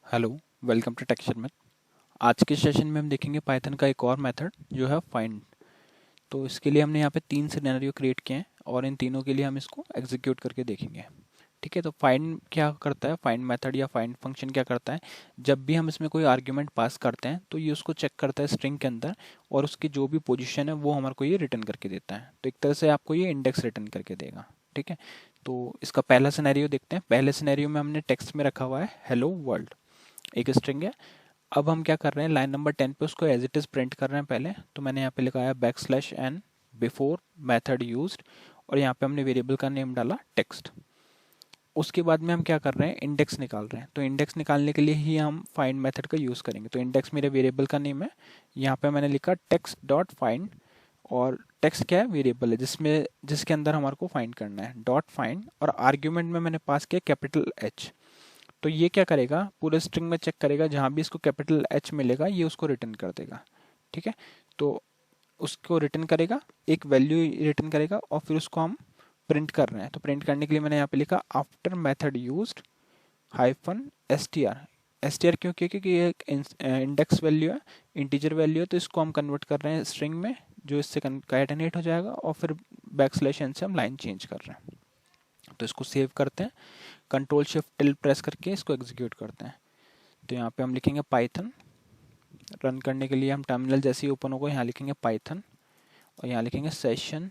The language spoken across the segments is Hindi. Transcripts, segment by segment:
हेलो, वेलकम टू टेक्सचर में। आज के सेशन में हम देखेंगे पाइथन का एक और मेथड जो है फाइंड। तो इसके लिए हमने यहाँ पे 3 सिनेरियो क्रिएट किए हैं और इन तीनों के लिए हम इसको एग्जीक्यूट करके देखेंगे। ठीक है, तो फाइंड क्या करता है, फाइंड मेथड या फाइंड फंक्शन क्या करता है, जब भी हम इसमें कोई आर्ग्यूमेंट पास करते हैं तो ये उसको चेक करता है स्ट्रिंग के अंदर और उसकी जो भी पोजीशन है वो हमारे को ये रिटर्न करके देता है। तो एक तरह से आपको ये इंडेक्स रिटर्न करके देगा। ठीक है, तो इसका पहला सिनेरियो देखते हैं। पहले सिनेरियो में हमने टेक्स्ट में रखा हुआ है हेलो वर्ल्ड, एक स्ट्रिंग है। अब हम क्या कर रहे हैं, लाइन नंबर 10 पे उसको एज इट इज प्रिंट कर रहे हैं पहले। तो मैंने यहाँ पे लिखा है \n बिफोर मेथड यूज्ड और यहाँ पे हमने वेरिएबल का नेम डाला टेक्स्ट। उसके बाद में हम क्या कर रहे हैं, इंडेक्स निकाल रहे हैं। तो इंडेक्स निकालने के लिए ही हम फाइंड मेथड का यूज करेंगे। तो इंडेक्स मेरे वेरिएबल का नेम है, यहाँ पे मैंने लिखा टेक्स्ट डॉट फाइंड। और टेक्स्ट क्या है, वेरिएबल है जिसके अंदर हमारे को फाइंड करना है, डॉट फाइंड। और आर्ग्यूमेंट में मैंने पास किया कैपिटल एच। तो ये क्या करेगा, पूरे स्ट्रिंग में चेक करेगा, जहां भी इसको कैपिटल एच मिलेगा ये उसको रिटर्न कर देगा। ठीक है, तो उसको रिटर्न करेगा, एक वैल्यू रिटर्न करेगा और फिर उसको हम प्रिंट कर रहे हैं। तो प्रिंट करने के लिए मैंने यहाँ पे लिखा after method used -str। str क्यों किया, क्योंकि ये एक इंडेक्स वैल्यू है, इंटीजर वैल्यू है। तो इसको हम कन्वर्ट कर रहे हैं स्ट्रिंग में, जो इससे कैटेनेट हो जाएगा और फिर \n से हम लाइन चेंज कर रहे हैं। तो इसको सेव करते हैं, कंट्रोल शिफ्ट टिल प्रेस करके इसको एग्जीक्यूट करते हैं। तो यहाँ पे हम लिखेंगे पाइथन। रन करने के लिए हम टर्मिनल जैसे ही ओपन होगा यहाँ लिखेंगे पाइथन और यहाँ लिखेंगे सेशन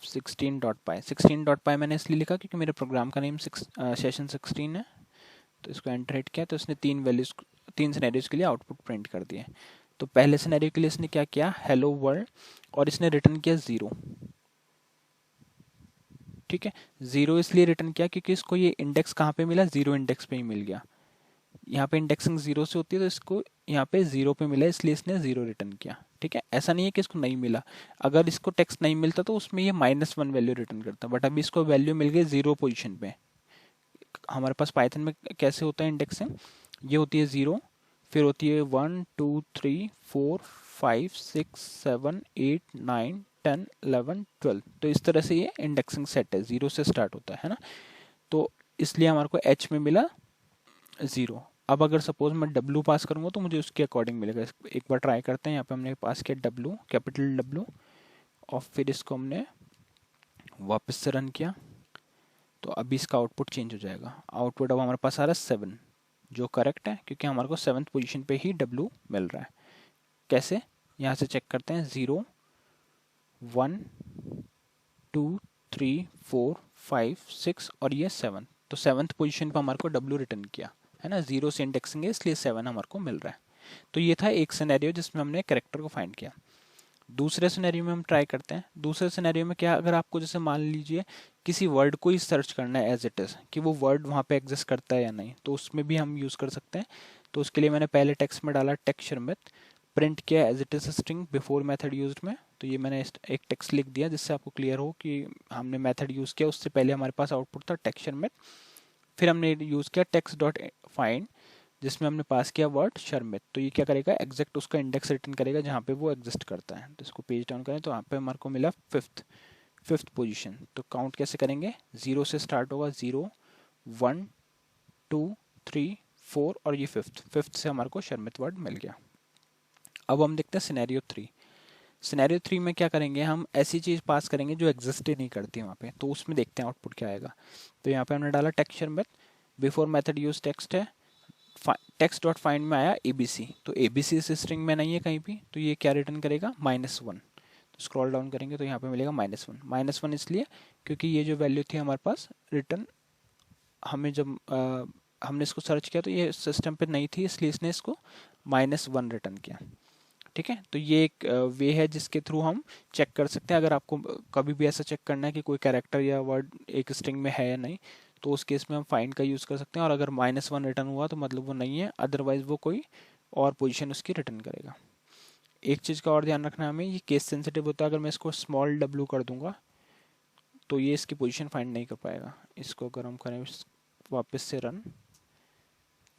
16.py। 16.py मैंने इसलिए लिखा क्योंकि मेरे प्रोग्राम का नेम सेशन 16 है। तो इसको एंटर हिट किया तो इसने तीन सिनेरियोज के लिए आउटपुट प्रिंट कर दिए। तो पहले सिनेरियो के लिए इसने क्या किया, हेलो वर्ल्ड, और इसने रिटर्न किया 0। ठीक है, 0 इसलिए रिटर्न किया क्योंकि इसको ये इंडेक्स कहाँ पे मिला, 0 इंडेक्स पे ही मिल गया। यहाँ पे इंडेक्सिंग 0 से होती है तो इसको यहाँ पे 0 पे मिला, इसलिए इसने 0 रिटर्न किया। ठीक है, ऐसा नहीं है कि इसको नहीं मिला। अगर इसको टेक्स्ट नहीं मिलता तो उसमें ये -1 वैल्यू रिटर्न करता, बट अभी इसको वैल्यू मिल गई 0 पोजिशन पे। हमारे पास पाइथन में कैसे होता है इंडेक्सिंग, ये होती है 0, फिर होती है 1 2 3 4 5 6 7 8 9 10 11 12। तो इस तरह से ये इंडेक्सिंग सेट है, 0 से स्टार्ट होता है ना। तो इसलिए हमारे को एच में मिला 0। अब अगर सपोज मैं W पास करूंगा तो मुझे उसके अकॉर्डिंग मिलेगा। एक बार ट्राई करते हैं। यहाँ पे हमने पास किया W, कैपिटल W, और फिर इसको हमने वापस से रन किया तो अभी इसका आउटपुट चेंज हो जाएगा। आउटपुट अब हमारे पास आ रहा है 7, जो करेक्ट है क्योंकि हमारे को 7th पोजीशन पे ही W मिल रहा है। कैसे, यहाँ से चेक करते हैं, 0 1 2 3 4 5 6 और ये 7। तो 7th पोजीशन पे हमारे को W रिटर्न किया है ना, 0 से इंडेक्सिंग है इसलिए 7 हमारे को मिल रहा है। तो ये था एक सिनेरियो जिसमें हमने कैरेक्टर को फाइंड किया। दूसरे सिनेरियो में हम ट्राई करते हैं। दूसरे सिनेरियो में क्या, अगर आपको जैसे मान लीजिए किसी वर्ड को ही सर्च करना है एज इट इज, कि वो वर्ड वहाँ पे एग्जिस्ट करता है या नहीं, तो उसमें भी हम यूज कर सकते हैं। तो उसके लिए मैंने पहले टेक्स्ट में डाला टेक्सचर में, प्रिंट किया as it is string before method used में। तो ये मैंने एक टेक्स्ट लिख दिया जिससे आपको क्लियर हो कि हमने मेथड यूज किया, उससे पहले हमारे पास आउटपुट था टेक्सचर में। फिर हमने यूज किया टेक्स्ट डॉट फाइंड, जिसमें हमने पास किया वर्ड शर्मित। तो ये क्या करेगा, एग्जैक्ट उसका इंडेक्स रिटर्न करेगा जहाँ पे वो एग्जिस्ट करता है। तो इसको पेज डाउन करें तो यहाँ पे हमारे को मिला फिफ्थ पोजीशन। तो काउंट कैसे करेंगे, 0 से स्टार्ट होगा, 0 1 2 3 4 और ये फिफ्थ से हमारे को शर्मित वर्ड मिल गया। अब हम देखते हैं सिनेरियो 3। सिनेरियो 3 में क्या करेंगे, हम ऐसी चीज़ पास करेंगे जो एग्जिस्ट ही नहीं करती वहाँ पे। तो उसमें देखते हैं आउटपुट क्या आएगा। तो यहाँ पे हमने डाला टेक्स्ट शर्मित, बिफोर मेथड यूज टेक्स्ट है, टेक्स्ट डॉट फाइंड में आया ABC। तो ABC इस स्ट्रिंग में नहीं है कहीं भी, तो ये क्या रिटर्न करेगा, -1। तो स्क्रॉल डाउन करेंगे तो यहाँ पे मिलेगा -1 इसलिए क्योंकि ये जो वैल्यू थी हमारे पास रिटर्न, हमें जब हमने इसको सर्च किया तो ये सिस्टम पे नहीं थी, इसलिए इसने इसको -1 रिटर्न किया। ठीक है, तो ये एक वे है जिसके थ्रू हम चेक कर सकते हैं। अगर आपको कभी भी ऐसा चेक करना है कि कोई कैरेक्टर या वर्ड एक स्ट्रिंग में है या नहीं, तो उस केस में हम फाइंड का यूज़ कर सकते हैं। और अगर -1 रिटर्न हुआ तो मतलब वो नहीं है, अदरवाइज वो कोई और पोजीशन उसकी रिटर्न करेगा। एक चीज़ का और ध्यान रखना है हमें, ये केस सेंसिटिव होता है। अगर मैं इसको स्मॉल w कर दूंगा तो ये इसकी पोजीशन फाइंड नहीं कर पाएगा। इसको अगर हम करें वापस से रन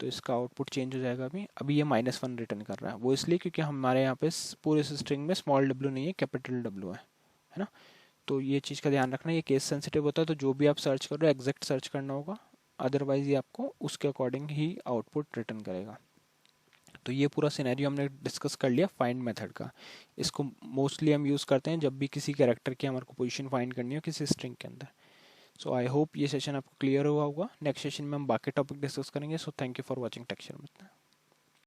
तो इसका आउटपुट चेंज हो जाएगा। अभी ये -1 रिटर्न कर रहा है, वो इसलिए क्योंकि हमारे यहाँ पे पूरे स्ट्रिंग में स्मॉल w नहीं है, कैपिटल W है ना। तो ये चीज़ का ध्यान रखना, ये केस सेंसिटिव होता है। तो जो भी आप सर्च कर रहे हो एग्जैक्ट सर्च करना होगा, अदरवाइज ये आपको उसके अकॉर्डिंग ही आउटपुट रिटर्न करेगा। तो ये पूरा सिनेरियो हमने डिस्कस कर लिया फाइंड मेथड का। इसको मोस्टली हम यूज़ करते हैं जब भी किसी कैरेक्टर की हमारे को पोजीशन फाइंड करनी हो किसी स्ट्रिंग के अंदर। सो आई होप ये सेशन आपको क्लियर हुआ होगा। नेक्स्ट सेशन में हम बाकी टॉपिक डिस्कस करेंगे। So thank you for watching texture Mitra.